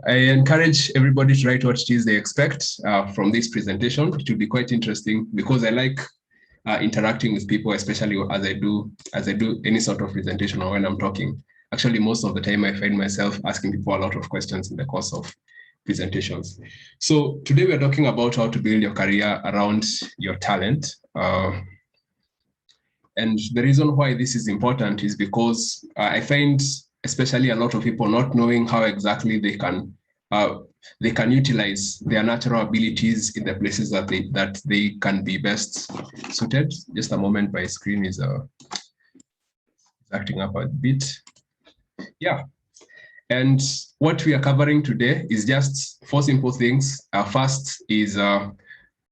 I encourage everybody to write what it is they expect from this presentation. It will be quite interesting because I like interacting with people, especially as I do any sort of presentation or when I'm talking. Actually, most of the time I find myself asking people a lot of questions in the course of presentations. So today we're talking about how to build your career around your talent. And the reason why this is important is because I find especially a lot of people not knowing how exactly they can utilize their natural abilities in the places that they can be best suited. Just a moment, my screen is acting up a bit. Yeah. And what we are covering today is just 4 simple things. First is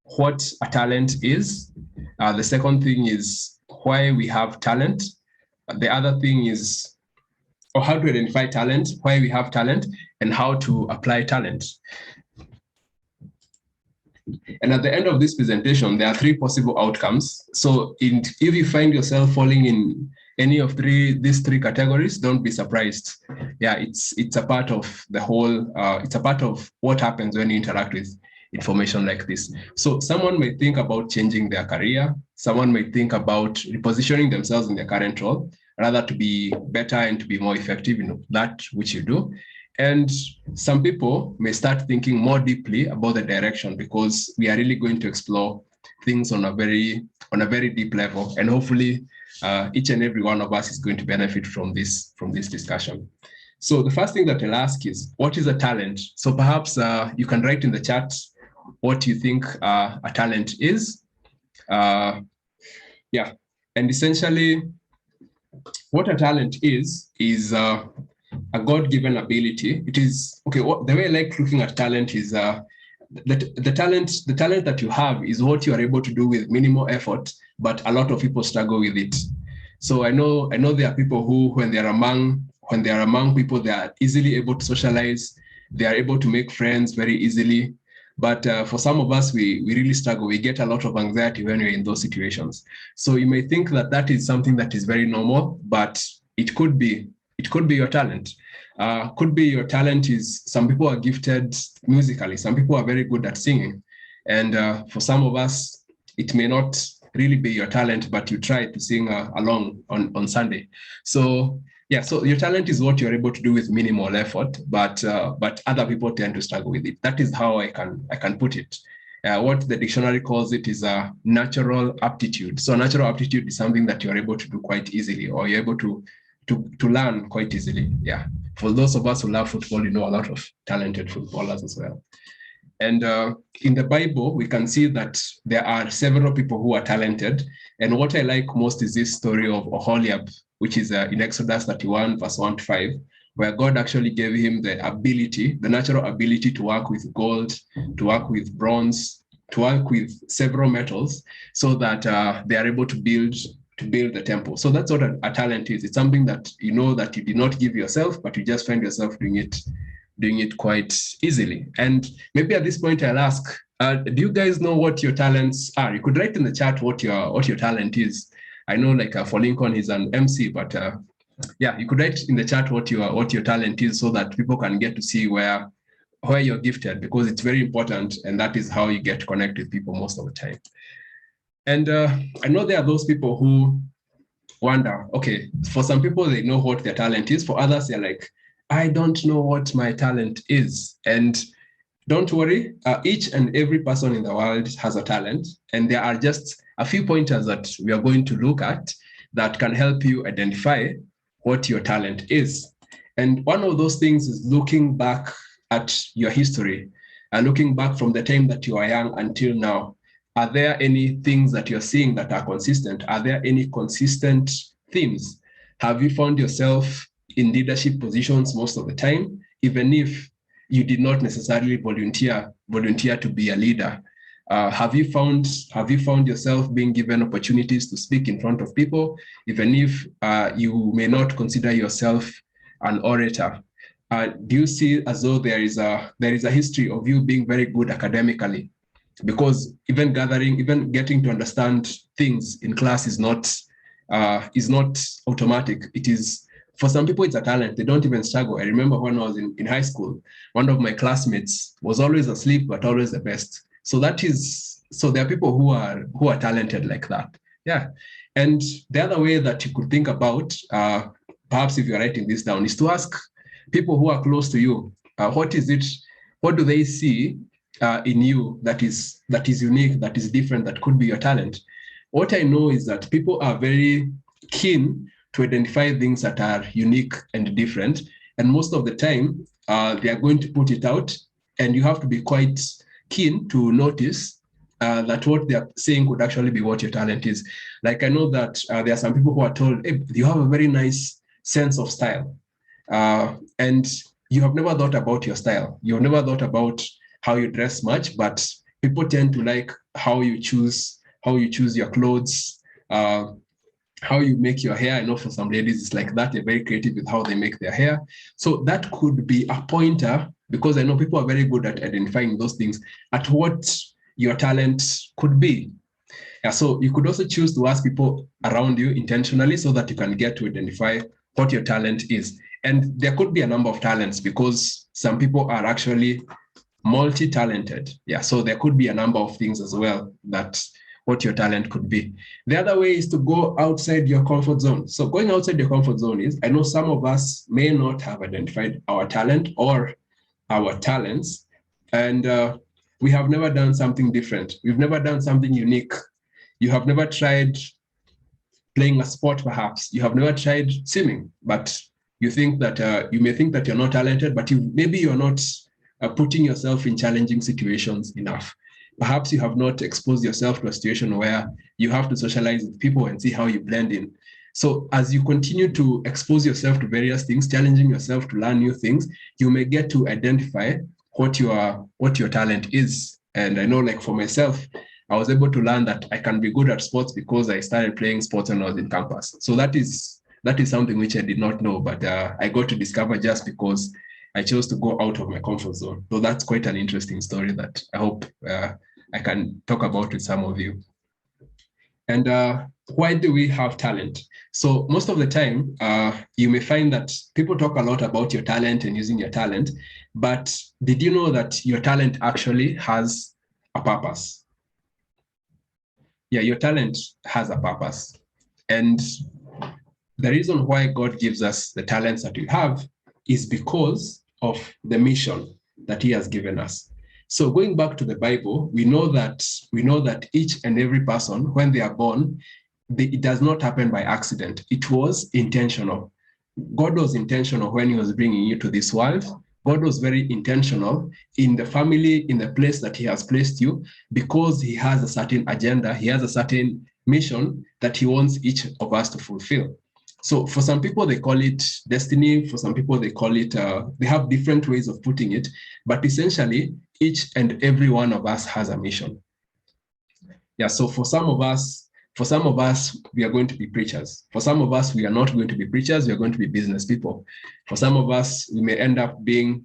what a talent is. The second thing is why we have talent. The other thing is how to identify talent, why we have talent, and how to apply talent. And at the end of this presentation, there are 3 possible outcomes. So if you find yourself falling in any of these three categories, don't be surprised. Yeah, it's a part of the whole, it's a part of what happens when you interact with information like this. So someone may think about changing their career. Someone may think about repositioning themselves in their current role, rather to be better and to be more effective in that which you do. And some people may start thinking more deeply about the direction, because we are really going to explore things on a very deep level. And hopefully each and every one of us is going to benefit from this discussion. So the first thing that I'll ask is, what is a talent? So perhaps you can write in the chat what you think a talent is. Yeah, and essentially what a talent is a God-given ability. It is, okay, the way I like looking at talent is the talent that you have is what you are able to do with minimal effort, but a lot of people struggle with it. So I know there are people who, when they are among people, they are easily able to socialize, they are able to make friends very easily. But for some of us, we really struggle. We get a lot of anxiety when we're in those situations. So you may think that is something that is very normal, but it could be your talent. Could be your talent is, some people are gifted musically. Some people are very good at singing. And for some of us, it may not really be your talent, but you try to sing along on Sunday. So yeah, so your talent is what you're able to do with minimal effort, but other people tend to struggle with it. That is how I can put it. What the dictionary calls it is a natural aptitude. So natural aptitude is something that you're able to do quite easily, or you're able to learn quite easily. Yeah, for those of us who love football, you know a lot of talented footballers as well. And in the Bible, we can see that there are several people who are talented. And what I like most is this story of Oholiab, which is in Exodus 31, verse 1 to 5, where God actually gave him the natural ability to work with gold, to work with bronze, to work with several metals, so that they are able to build the temple. So that's what a talent is. It's something that you know that you did not give yourself, but you just find yourself doing it quite easily. And maybe at this point I'll ask, do you guys know what your talents are? You could write in the chat what your talent is. I know, like for Lincoln, he's an MC, but yeah, you could write in the chat what your talent is, so that people can get to see where you're gifted, because it's very important, and that is how you get to connect with people most of the time. And I know there are those people who wonder, okay, for some people, they know what their talent is. For others, they're like, I don't know what my talent is. And don't worry, each and every person in the world has a talent. And there are just a few pointers that we are going to look at that can help you identify what your talent is. And one of those things is looking back at your history, and looking back from the time that you are young until now. Are there any things that you're seeing that are consistent? Are there any consistent themes? Have you found yourself in leadership positions most of the time, even if you did not necessarily volunteer to be a leader? Have you found yourself being given opportunities to speak in front of people, even if you may not consider yourself an orator? Do you see as though there is a history of you being very good academically? Because even getting to understand things in class is not automatic. It is For some people, it's a talent. They don't even struggle. I remember when I was in high school, one of my classmates was always asleep, but always the best. So there are people who are talented like that. Yeah. And the other way that you could think about, perhaps if you're writing this down, is to ask people who are close to you, what do they see in you that is unique, that is different, that could be your talent? What I know is that people are very keen to identify things that are unique and different. And most of the time, they are going to put it out, and you have to be quite keen to notice that what they are saying could actually be what your talent is. Like, I know that there are some people who are told, hey, you have a very nice sense of style. And you have never thought about your style. You've never thought about how you dress much, but people tend to like how you choose your clothes, how you make your hair. I know for some ladies it's like that. They're very creative with how they make their hair. So that could be a pointer, because I know people are very good at identifying those things, at what your talent could be. Yeah, so you could also choose to ask people around you intentionally so that you can get to identify what your talent is. And there could be a number of talents, because some people are actually multi-talented. Yeah, so there could be a number of things as well that what your talent could be. The other way is to go outside your comfort zone. So going outside your comfort zone is, I know some of us may not have identified our talent or our talents, and we have never done something different. We've never done something unique. You have never tried playing a sport, perhaps. You have never tried swimming, but you think that you may think that you're not talented, but maybe you're not putting yourself in challenging situations enough. Perhaps you have not exposed yourself to a situation where you have to socialize with people and see how you blend in. So as you continue to expose yourself to various things, challenging yourself to learn new things, you may get to identify what your talent is. And I know, like for myself, I was able to learn that I can be good at sports because I started playing sports when I was in campus. So that is something which I did not know, but I got to discover just because I chose to go out of my comfort zone. So that's quite an interesting story that I hope I can talk about with some of you. And why do we have talent? So most of the time, you may find that people talk a lot about your talent and using your talent, but did you know that your talent actually has a purpose? Yeah, your talent has a purpose. And the reason why God gives us the talents that we have is because of the mission that he has given us. So going back to the Bible, we know that each and every person, when they are born, it does not happen by accident. It was intentional. God was intentional when he was bringing you to this world. God was very intentional in the family, in the place that he has placed you, because he has a certain agenda, he has a certain mission that he wants each of us to fulfill. So for some people, they call it destiny. For some people, they call it, they have different ways of putting it. But essentially, each and every one of us has a mission. Yeah, so for some of us, we are going to be preachers. For some of us, we are not going to be preachers. We are going to be business people. For some of us, we may end up being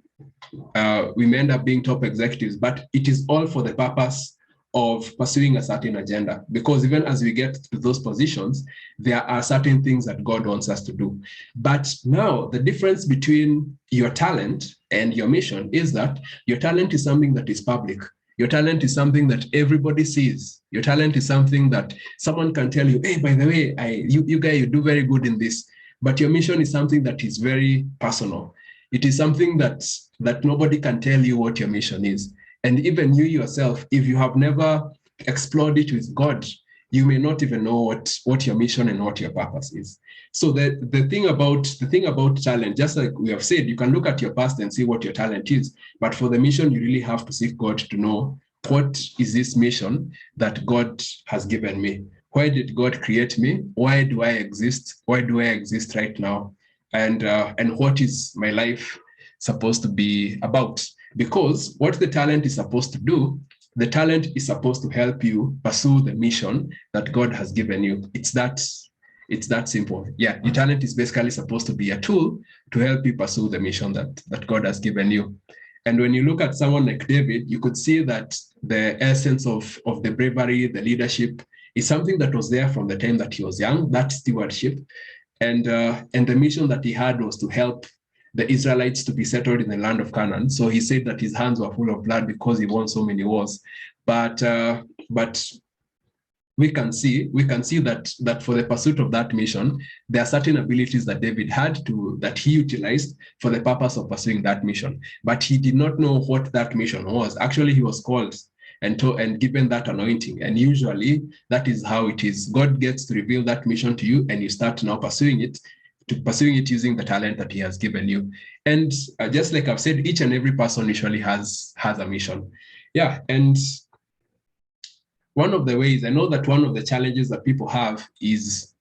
top executives, but it is all for the purpose of pursuing a certain agenda. Because even as we get to those positions, there are certain things that God wants us to do. But now the difference between your talent and your mission is that your talent is something that is public. Your talent is something that everybody sees. Your talent is something that someone can tell you, hey, by the way, you do very good in this. But your mission is something that is very personal. It is something that nobody can tell you what your mission is. And even you yourself, if you have never explored it with God, you may not even know what your mission and what your purpose is. So the thing about talent, just like we have said, you can look at your past and see what your talent is. But for the mission, you really have to seek God to know, what is this mission that God has given me? Why did God create me? Why do I exist? Why do I exist right now? And what is my life supposed to be about? Because what the talent is supposed to do, the talent is supposed to help you pursue the mission that God has given you. It's that simple. Yeah, your talent is basically supposed to be a tool to help you pursue the mission that God has given you. And when you look at someone like David, you could see that the essence of the bravery, the leadership, is something that was there from the time that he was young, that stewardship. And the mission that he had was to help the Israelites to be settled in the land of Canaan. So he said that his hands were full of blood because he won so many wars. But we can see that for the pursuit of that mission, there are certain abilities that David had that he utilized for the purpose of pursuing that mission. But he did not know what that mission was. Actually, he was called and given that anointing. And usually that is how it is. God gets to reveal that mission to you, and you start now pursuing it using the talent that he has given you. And just like I've said, each and every person usually has a mission. Yeah, and one of the ways, I know that one of the challenges that people have is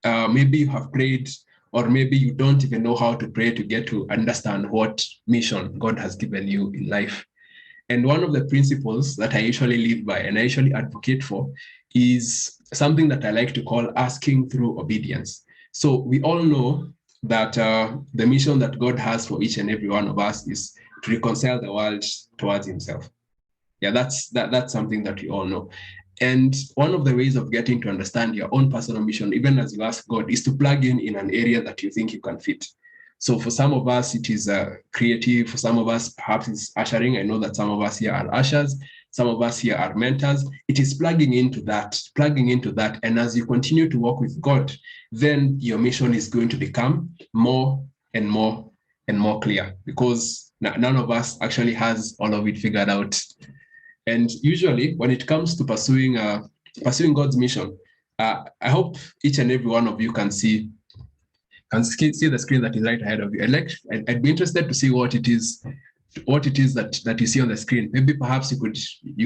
maybe you have prayed, or maybe you don't even know how to pray to get to understand what mission God has given you in life. And one of the principles that I usually live by and I usually advocate for is something that I like to call asking through obedience. So we all know that the mission that God has for each and every one of us is to reconcile the world towards himself. Yeah, that's something that we all know. And one of the ways of getting to understand your own personal mission, even as you ask God, is to plug in an area that you think you can fit. So for some of us, it is creative. For some of us, perhaps it's ushering. I know that some of us here are ushers. Some of us here are mentors. It is plugging into that. And as you continue to walk with God, then your mission is going to become more and more and more clear, because none of us actually has all of it figured out. And usually when it comes to pursuing God's mission, I hope each and every one of you can see the screen that is right ahead of you. I'd be interested to see what it is that you see on the screen. Maybe perhaps you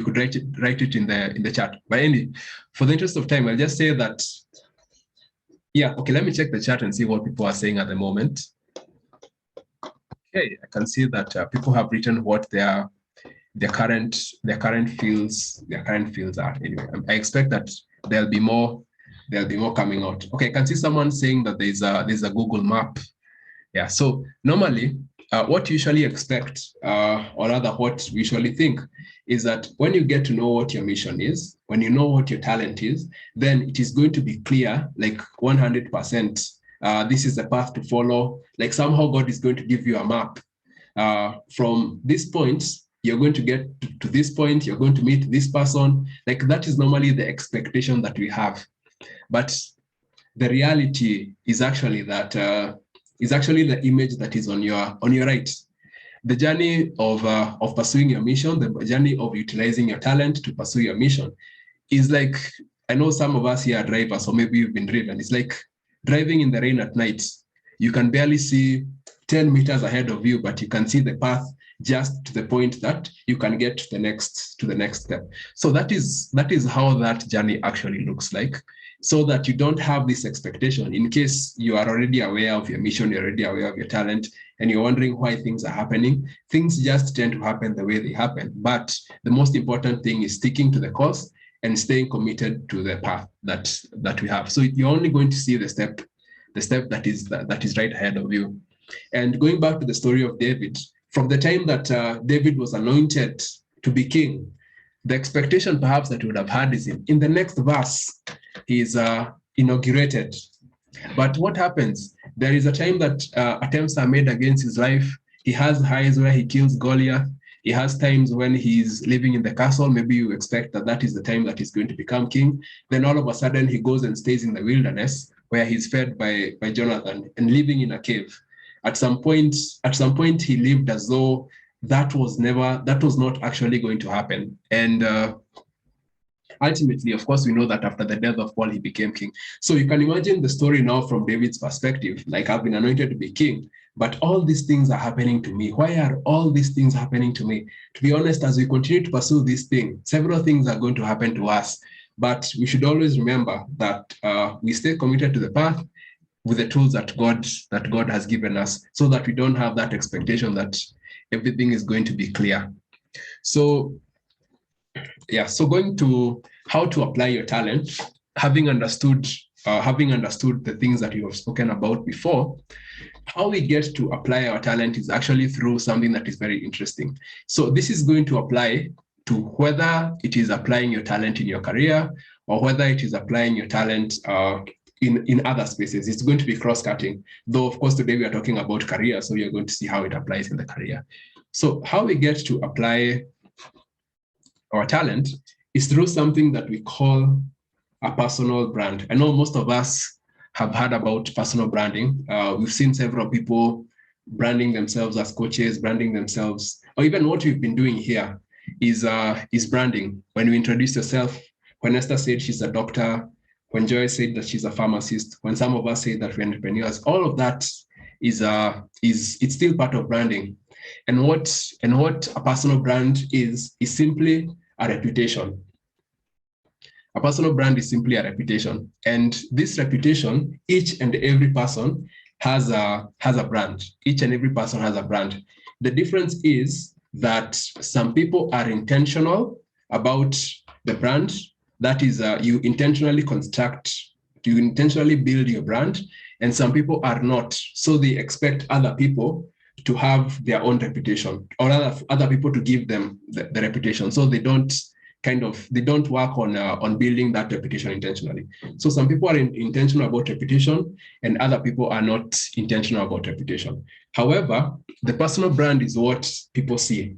could write it in the chat. But anyway, for the interest of time, I'll just say that, yeah, okay, let me check the chat and see what people are saying at the moment. Okay, I can see that people have written what their current fields are. Anyway, I expect that there'll be more coming out. Okay, I can see someone saying that there's a Google map. Yeah, so normally what you usually expect, or rather what we usually think, is that when you get to know what your mission is, when you know what your talent is, then it is going to be clear, like 100%. This is the path to follow. Like somehow God is going to give you a map. From this point, you're going to get to this point, you're going to meet this person. Like that is normally the expectation that we have. But the reality is actually that the image that is on your right. The journey of pursuing your mission, the journey of utilizing your talent to pursue your mission is like, I know some of us here are drivers, or maybe you've been driven. It's like driving in the rain at night. You can barely see 10 meters ahead of you, but you can see the path just to the point that you can get to the next step. So that is how that journey actually looks like, so that you don't have this expectation in case you are already aware of your mission, you're already aware of your talent, and you're wondering why things are happening. Things just tend to happen the way they happen. But the most important thing is sticking to the course and staying committed to the path that we have. So you're only going to see the step that is right ahead of you. And going back to the story of David, from the time that David was anointed to be king, the expectation perhaps that he would have had is in the next verse, he is inaugurated. But what happens? There is a time that attempts are made against his life. He has highs where he kills Goliath. He has times when he's living in the castle. Maybe you expect that is the time that he's going to become king. Then all of a sudden he goes and stays in the wilderness where he's fed by Jonathan and living in a cave. At some point he lived as though that was not actually going to happen. And ultimately, of course, we know that after the death of Paul, he became king. So you can imagine the story now from David's perspective, like, I've been anointed to be king, but all these things are happening to me. Why are all these things happening to me? To be honest, as we continue to pursue this thing, several things are going to happen to us. But we should always remember that we stay committed to the path with the tools that God has given us, so that we don't have that expectation that everything is going to be clear. So yeah, so going to how to apply your talent, having understood the things that you have spoken about before, how we get to apply our talent is actually through something that is very interesting. So this is going to apply to whether it is applying your talent in your career, or whether it is applying your talent in other spaces. It's going to be cross-cutting. Though, of course, today we are talking about career, so you're going to see how it applies in the career. So how we get to apply our talent is through something that we call a personal brand. I know most of us have heard about personal branding. We've seen several people branding themselves as coaches, branding themselves, or even what we've been doing here is branding. When you introduce yourself, when Esther said she's a doctor, when Joy said that she's a pharmacist, when some of us say that we're entrepreneurs, all of that is it's still part of branding. And what a personal brand is simply a reputation. A personal brand is simply a reputation. And this reputation, each and every person has a brand. Each and every person has a brand. The difference is that some people are intentional about the brand. That is, you intentionally build your brand, and some people are not. So they expect other people to have their own reputation, or other people to give them the reputation. So they don't work on building that reputation intentionally. So some people are intentional about reputation, and other people are not intentional about reputation. However, the personal brand is what people see.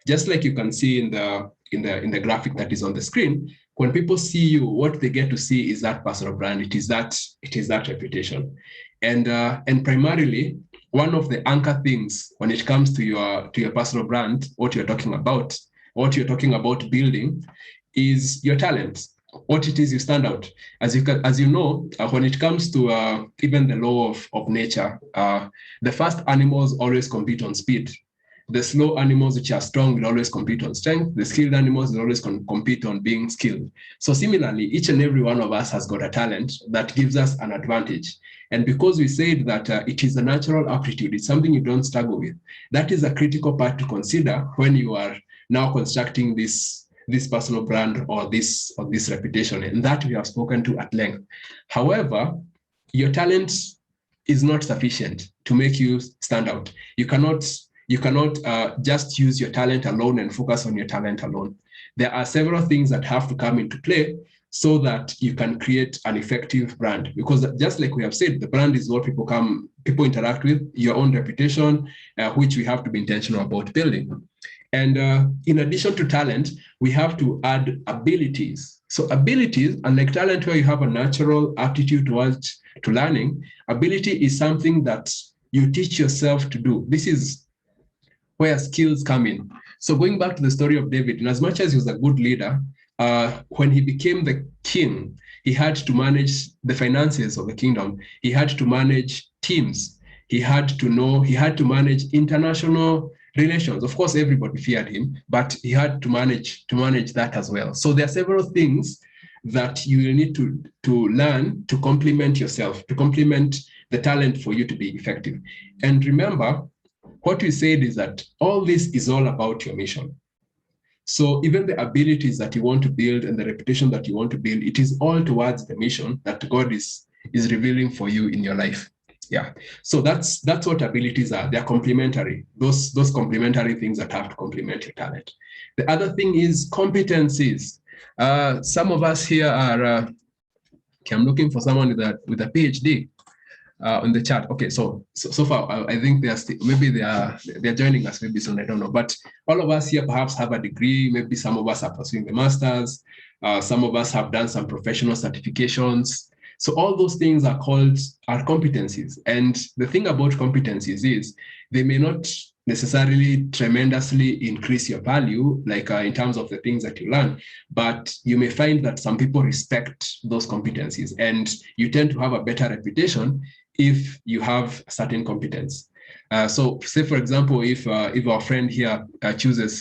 Just like you can see in the graphic that is on the screen, when people see you, what they get to see is that personal brand. It is that reputation, and primarily one of the anchor things when it comes to your personal brand, what you're talking about building, is your talent. What it is you stand out. As you know, when it comes to even the law of nature, the fast animals always compete on speed. The slow animals, which are strong, will always compete on strength. The skilled animals will always compete on being skilled. So similarly, each and every one of us has got a talent that gives us an advantage. And because we said that it is a natural aptitude, it's something you don't struggle with, that is a critical part to consider when you are now constructing this personal brand or this reputation, and that we have spoken to at length. However, your talent is not sufficient to make you stand out. You cannot just use your talent alone and focus on your talent alone. There are several things that have to come into play so that you can create an effective brand. Because just like we have said, the brand is what people interact with, your own reputation, which we have to be intentional about building. And in addition to talent, we have to add abilities. So abilities, unlike talent where you have a natural aptitude to learning, ability is something that you teach yourself to do. This is where skills come in. So going back to the story of David, in as much as he was a good leader, when he became the king, he had to manage the finances of the kingdom. He had to manage teams. He had to manage international relations. Of course, everybody feared him, but he had to manage that as well. So there are several things that you will need to learn to complement yourself, to complement the talent for you to be effective. And remember, what we said is that all this is all about your mission. So even the abilities that you want to build and the reputation that you want to build, it is all towards the mission that God is revealing for you in your life. Yeah. So that's what abilities are. They're complementary. Those complementary things that have to complement your talent. The other thing is competencies. Some of us here are. Okay, I'm looking for someone with a PhD on the chat. Okay, so far I think maybe they're joining us maybe soon. I don't know, but all of us here perhaps have a degree. Maybe some of us are pursuing the masters. Some of us have done some professional certifications. So all those things are competencies. And the thing about competencies is they may not necessarily tremendously increase your value, like in terms of the things that you learn, but you may find that some people respect those competencies, and you tend to have a better reputation if you have a certain competence. So say, for example, if our friend here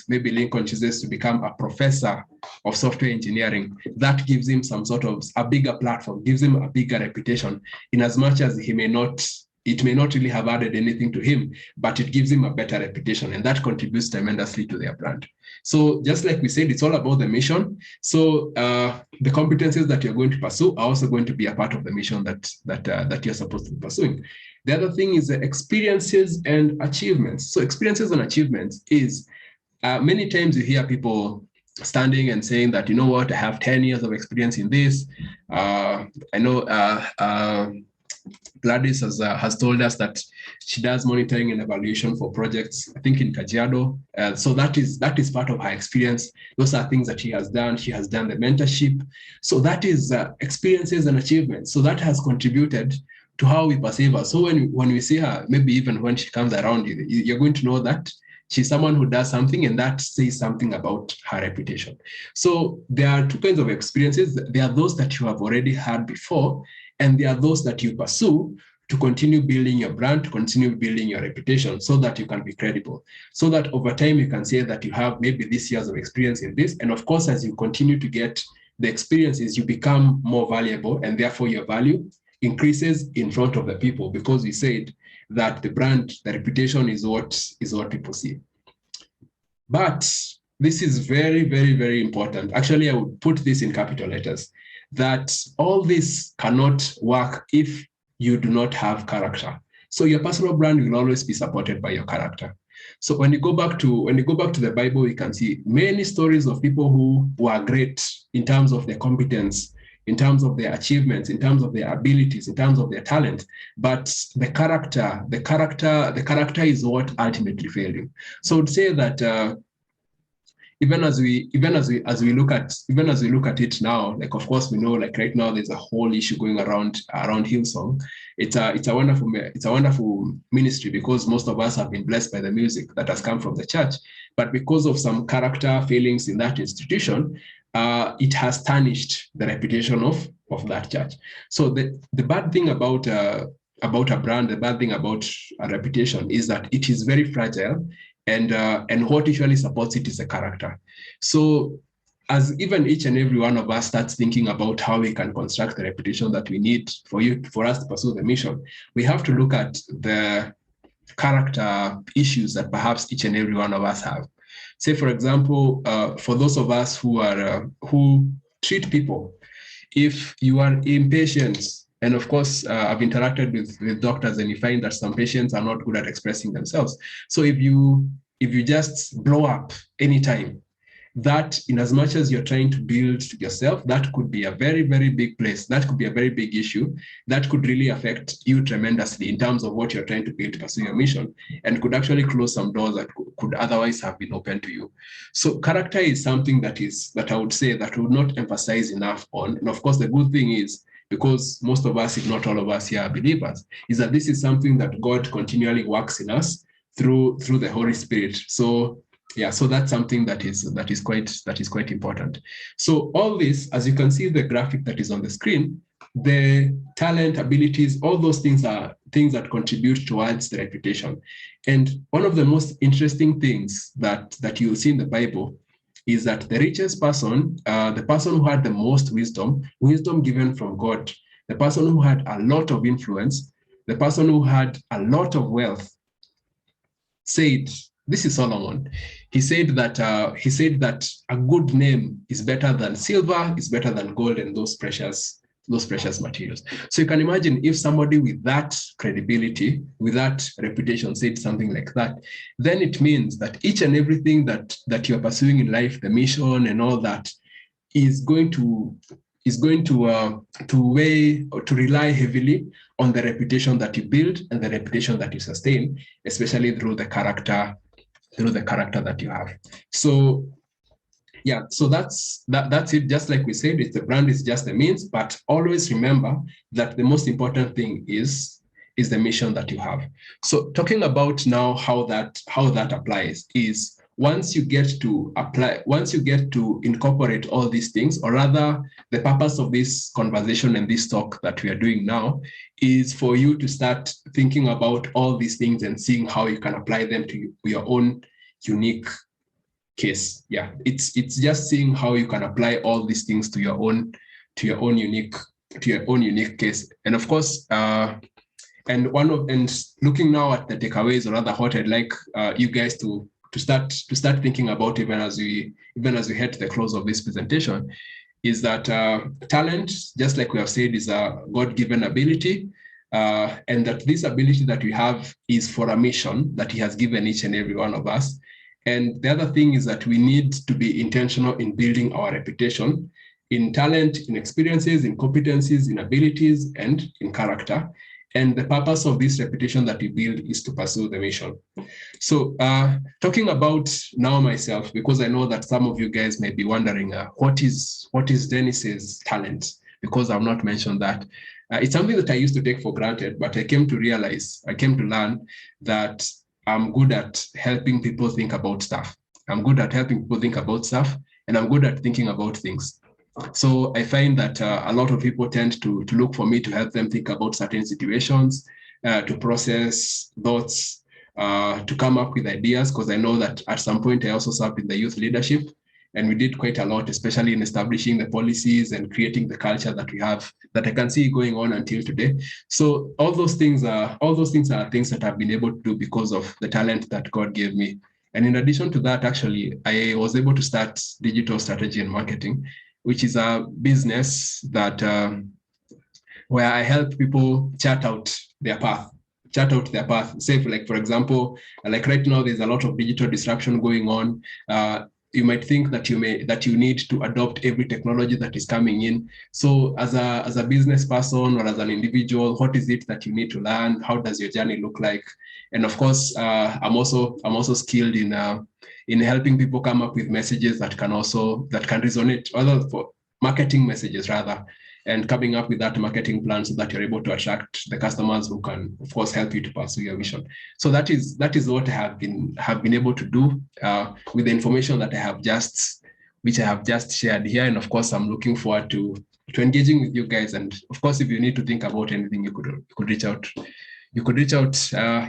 maybe Lincoln chooses to become a professor of software engineering, that gives him some sort of a bigger platform, gives him a bigger reputation, in as much as it may not really have added anything to him, but it gives him a better reputation, and that contributes tremendously to their brand. So just like we said, it's all about the mission. So the competencies that you're going to pursue are also going to be a part of the mission that you're supposed to be pursuing. The other thing is the experiences and achievements. So experiences and achievements is many times you hear people standing and saying that, you know what, I have 10 years of experience in this. I know Gladys has told us that she does monitoring and evaluation for projects, I think in Kajiado. So that is part of her experience. Those are things that she has done. She has done the mentorship. So that is experiences and achievements. So that has contributed to how we perceive her. So when we see her, maybe even when she comes around you, you're going to know that she's someone who does something, and that says something about her reputation. So there are two kinds of experiences. There are those that you have already had before, and there are those that you pursue to continue building your brand, to continue building your reputation so that you can be credible. So that over time you can say that you have maybe this years of experience in this. And of course, as you continue to get the experiences, you become more valuable, and therefore your value increases in front of the people, because we said that the brand, the reputation is what people see. But this is very, very, very important. Actually, I would put this in capital letters, that all this cannot work if you do not have character. So your personal brand will always be supported by your character. So when you go back to the Bible, you can see many stories of people who are great in terms of their competence, in terms of their achievements, in terms of their abilities, in terms of their talent, but the character is what ultimately failed him. So I would say that even as we look at it now, like of course we know, like right now there's a whole issue going around Hillsong. It's a wonderful ministry, because most of us have been blessed by the music that has come from the church, but because of some character failings in that institution, it has tarnished the reputation of that church. So the bad thing about a brand, the bad thing about a reputation is that it is very fragile, and what usually supports it is the character. So as even each and every one of us starts thinking about how we can construct the reputation that we need for us to pursue the mission, we have to look at the character issues that perhaps each and every one of us have. Say, for example, for those of us who treat people, if you are impatient, and of course, I've interacted with doctors, and you find that some patients are not good at expressing themselves. So if you just blow up anytime, that in as much as you're trying to build yourself, that could be a very, very big place. That could be a very big issue that could really affect you tremendously in terms of what you're trying to build to pursue your mission, and could actually close some doors that could otherwise have been open to you. So character is something that I would say that we would not emphasize enough on. And of course, the good thing is, because most of us, if not all of us here are believers, is that this is something that God continually works in us through the Holy Spirit. So yeah, so that's something that is quite important. So all this, as you can see the graphic that is on the screen, the talent, abilities, all those things are things that contribute towards the reputation. And one of the most interesting things that you'll see in the Bible is that the richest person, the person who had the most wisdom given from God, the person who had a lot of influence, the person who had a lot of wealth, said, this is Solomon. He said that a good name is better than silver, is better than gold, and those precious materials. So you can imagine if somebody with that credibility, with that reputation said something like that, then it means that each and everything that you're pursuing in life, the mission and all that, is going to weigh or to rely heavily on the reputation that you build and the reputation that you sustain, especially through the character that you have. So yeah, so that's it. Just like we said, the brand is just a means, but always remember that the most important thing is the mission that you have. So talking about now how that applies is, once you get to incorporate all these things, or rather the purpose of this conversation and this talk that we are doing now is for you to start thinking about all these things and seeing how you can apply them to your own unique case. Yeah, it's just seeing how you can apply all these things to your own unique case. And of course, and looking now at the takeaways, or rather what I'd like you guys to start thinking about, even as we head to the close of this presentation, is that talent, just like we have said, is a God-given ability, and that this ability that we have is for a mission that He has given each and every one of us. And the other thing is that we need to be intentional in building our reputation in talent, in experiences, in competencies, in abilities, and in character. And the purpose of this reputation that we build is to pursue the mission. So talking about now myself, because I know that some of you guys may be wondering, what is Dennis's talent? Because I've not mentioned that. It's something that I used to take for granted, but I came to learn that I'm good at helping people think about stuff. I'm good at helping people think about stuff, and I'm good at thinking about things. So I find that a lot of people tend to look for me to help them think about certain situations, to process thoughts, to come up with ideas, because I know that at some point I also served in the youth leadership, and we did quite a lot, especially in establishing the policies and creating the culture that we have, that I can see going on until today. So all those things are things that I've been able to do because of the talent that God gave me. And in addition to that, actually, I was able to start digital strategy and marketing, which is a business that where I help people chart out their path. Say, for example, like right now, there's a lot of digital disruption going on. You might think that you need to adopt every technology that is coming in. So as a business person or as an individual, what is it that you need to learn? How does your journey look like? And of course, I'm also skilled in helping people come up with messages that can resonate, other for marketing messages rather, and coming up with that marketing plan so that you're able to attract the customers who can, of course, help you to pursue your vision. So that is what I have been able to do with the information that I have just shared here. And of course, I'm looking forward to engaging with you guys. And of course, if you need to think about anything, you could reach out. You could reach out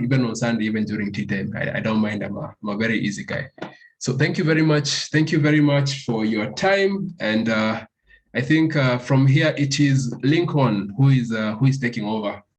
even on Sunday, even during tea time. I don't mind. I'm a very easy guy. So thank you very much. Thank you very much for your time. And I think from here it is Lincoln who is taking over.